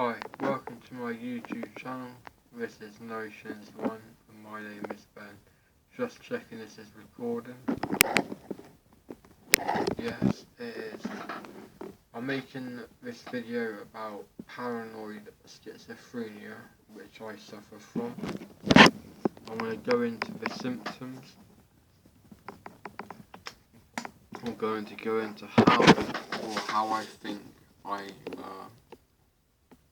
Hi, welcome to my YouTube channel. This is Notions1 and my name is Ben. Just checking this is recording. Yes, it is. I'm making this video about paranoid schizophrenia, which I suffer from. I'm going to go into the symptoms. I'm going to go into how I think I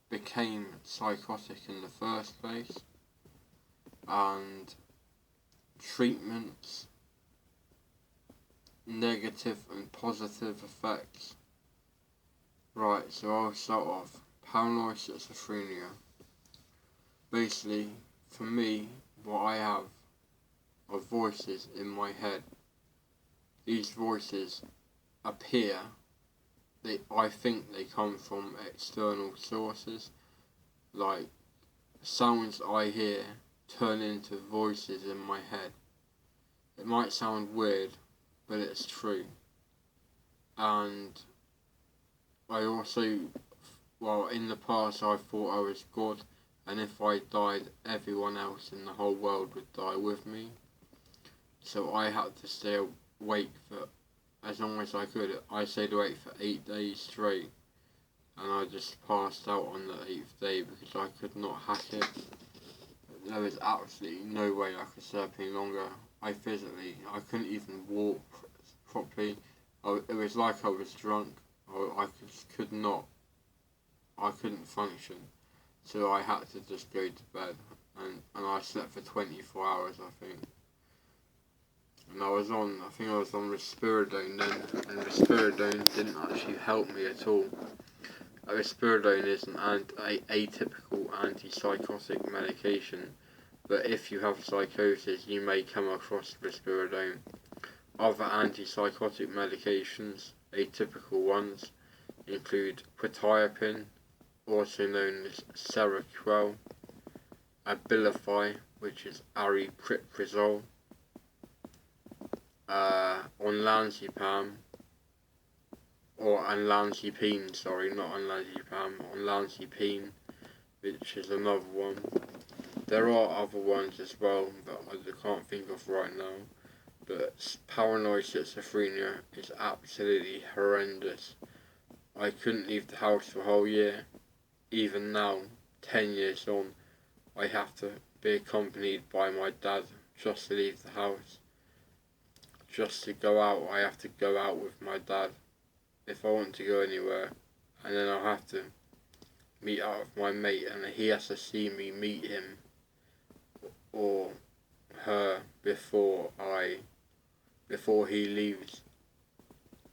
became psychotic in the first place, and treatments, negative and positive effects. Right, so I'll start off. Paranoid schizophrenia. Basically, for me, what I have are voices in my head. These voices appear, I think they come from external sources, like sounds I hear turn into voices in my head. It might sound weird, but it's true. And I also, in the past I thought I was God, and if I died, everyone else in the whole world would die with me. So I had to stay awake for as long as I could. I stayed awake for 8 days straight, and I just passed out on the 8th day because I could not hack it. There was absolutely no way I could stay up any longer. I couldn't even walk properly. It was like I was drunk. I couldn't function. So I had to just go to bed, and I slept for 24 hours, I think. And I think I was on risperidone then, and risperidone didn't actually help me at all. Risperidone is an atypical antipsychotic medication, but if you have psychosis, you may come across risperidone. Other antipsychotic medications, atypical ones, include quetiapine, also known as Seroquel, Abilify, which is aripiprazole, olanzapine, olanzapine, which is another one. There are other ones as well that I can't think of right now, but paranoid schizophrenia is absolutely horrendous. I couldn't leave the house for a whole year. Even now, 10 years on, I have to be accompanied by my dad just to leave the house. Just to go out, I have to go out with my dad if I want to go anywhere, and then I'll have to meet up with my mate, and he has to see me meet him or her before he leaves.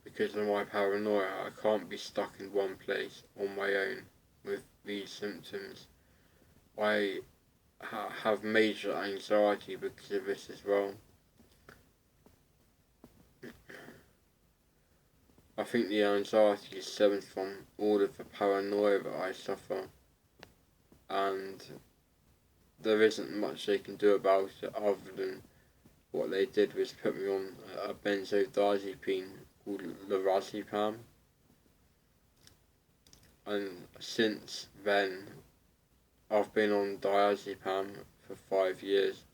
Because of my paranoia, I can't be stuck in one place on my own with these symptoms. I have major anxiety because of this as well. I think the anxiety stems from all of the paranoia that I suffer, and there isn't much they can do about it other than what they did was put me on a benzodiazepine called lorazepam, and since then I've been on diazepam for 5 years,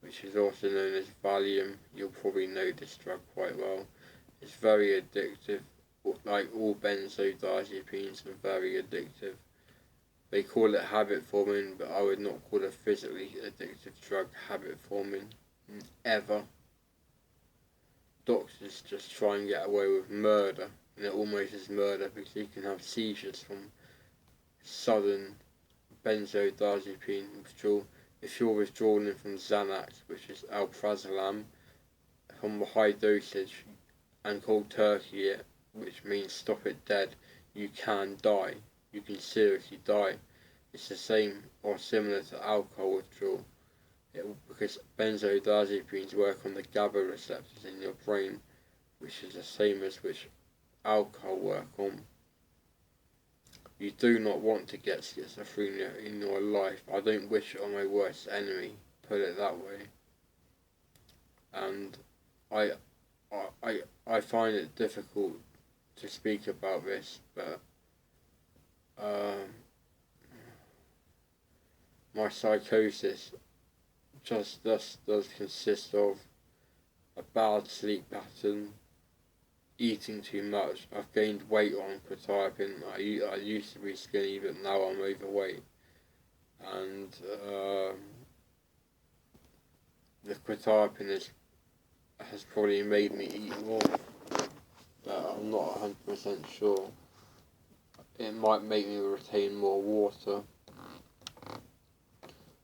which is also known as Valium. You'll probably know this drug quite well. It's very addictive. Like all benzodiazepines are very addictive. They call it habit forming, but I would not call a physically addictive drug habit forming, ever. Doctors just try and get away with murder, and it almost is murder because you can have seizures from sudden benzodiazepine withdrawal. If you're withdrawing from Xanax, which is alprazolam, from a high dosage and cold turkey it, which means stop it dead, you can die. You can seriously die. It's the same or similar to alcohol withdrawal, because benzodiazepines work on the GABA receptors in your brain, which is the same as which alcohol work on. You do not want to get schizophrenia in your life. I don't wish it on my worst enemy, put it that way. And I find it difficult to speak about this, but my psychosis just does consist of a bad sleep pattern, eating too much. I've gained weight on quetiapine. I used to be skinny, but now I'm overweight. And the quetiapine has probably made me eat more, but I'm not 100% sure. It might make me retain more water,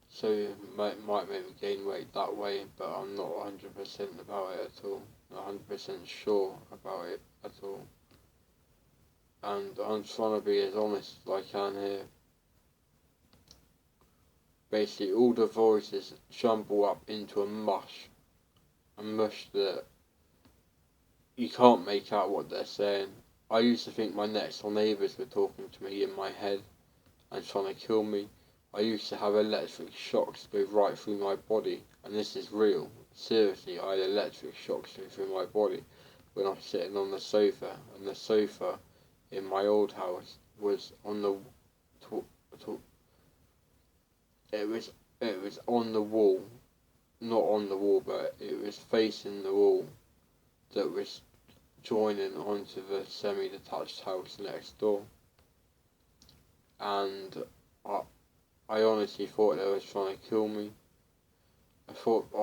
so it might make me gain weight that way, but I'm not 100% about it at all. Not 100% sure about it at all. And I'm trying to be as honest as I can here. Basically, all the voices jumble up into a mush that you can't make out what they're saying. I used to think my next door neighbours were talking to me in my head and trying to kill me. I used to have electric shocks go right through my body, and this is real. Seriously, I had electric shocks go through my body when I was sitting on the sofa, and the sofa in my old house was on the it was on the wall, not on the wall, but it was facing the wall that was joining onto the semi-detached house next door. And I honestly thought they was trying to kill me. I thought I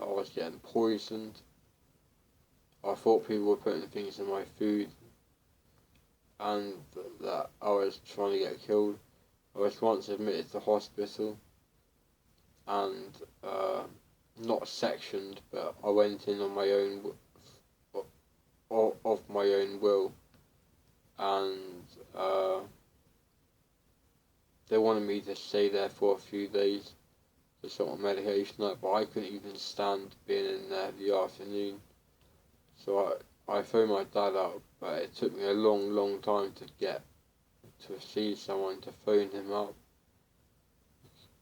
was getting poisoned. I thought people were putting things in my food, and that I was trying to get killed. I was once admitted to hospital, and not sectioned, but I went in on my own, of my own will, and they wanted me to stay there for a few days to sort of medication out, but I couldn't even stand being in there the afternoon. So I phoned my dad up, but it took me a long time to get to see someone to phone him up,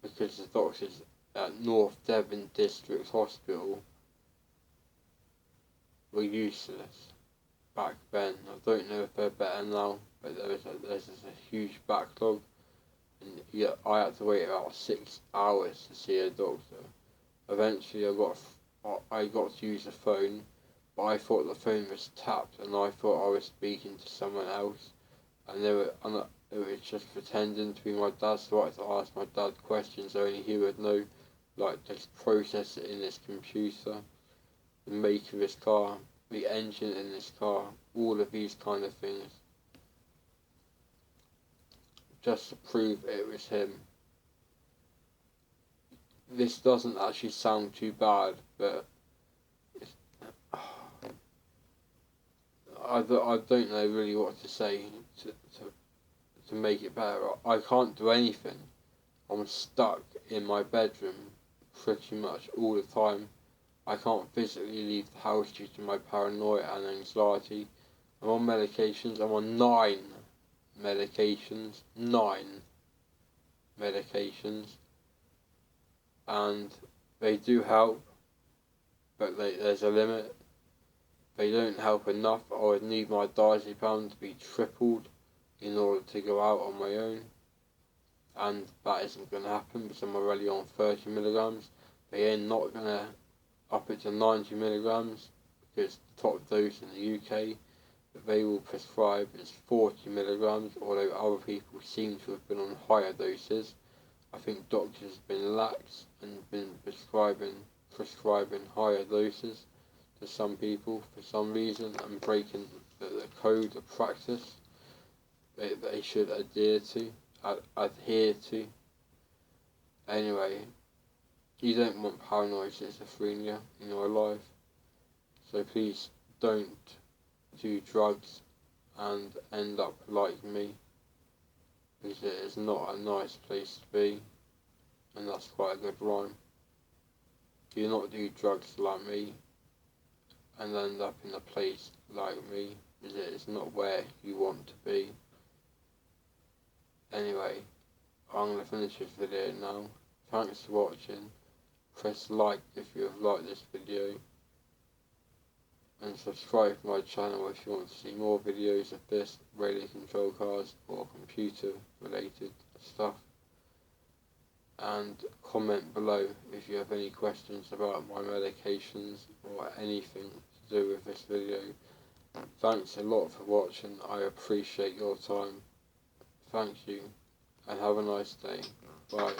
because the doctors at North Devon District Hospital were useless back then. I don't know if they're better now, but there's a huge backlog, and yeah, I had to wait about 6 hours to see a doctor. Eventually I got to use the phone, but I thought the phone was tapped, and I thought I was speaking to someone else, and it was just pretending to be my dad, so I had to ask my dad questions only he would know, like just process it in his computer, the make of his car, the engine in his car, all of these kind of things, just to prove it was him. This doesn't actually sound too bad, but I don't know really what to say to make it better. I can't do anything. I'm stuck in my bedroom pretty much all the time. I can't physically leave the house due to my paranoia and anxiety. I'm on medications. I'm on 9 medications. 9 medications. And they do help, but there's a limit. They don't help enough. I would need my diazepam to be tripled in order to go out on my own, and that isn't going to happen because I'm already on 30 milligrams. They are not going to up it to 90 milligrams because the top dose in the UK that they will prescribe is 40 milligrams, although other people seem to have been on higher doses. I think doctors have been lax and been prescribing higher doses to some people for some reason, and breaking the code of practice they should adhere to. Anyway, you don't want paranoid schizophrenia in your life, so please don't do drugs and end up like me, because it is not a nice place to be, and that's quite a good rhyme. Do not do drugs like me and end up in a place like me, because it is not where you want to be. Anyway, I'm going to finish this video now. Thanks for watching. Press like if you have liked this video, and subscribe to my channel if you want to see more videos of this, radio control cars or computer related stuff. and comment below if you have any questions about my medications or anything to do with this video. Thanks a lot for watching. I appreciate your time. Thank you and have a nice day. Bye.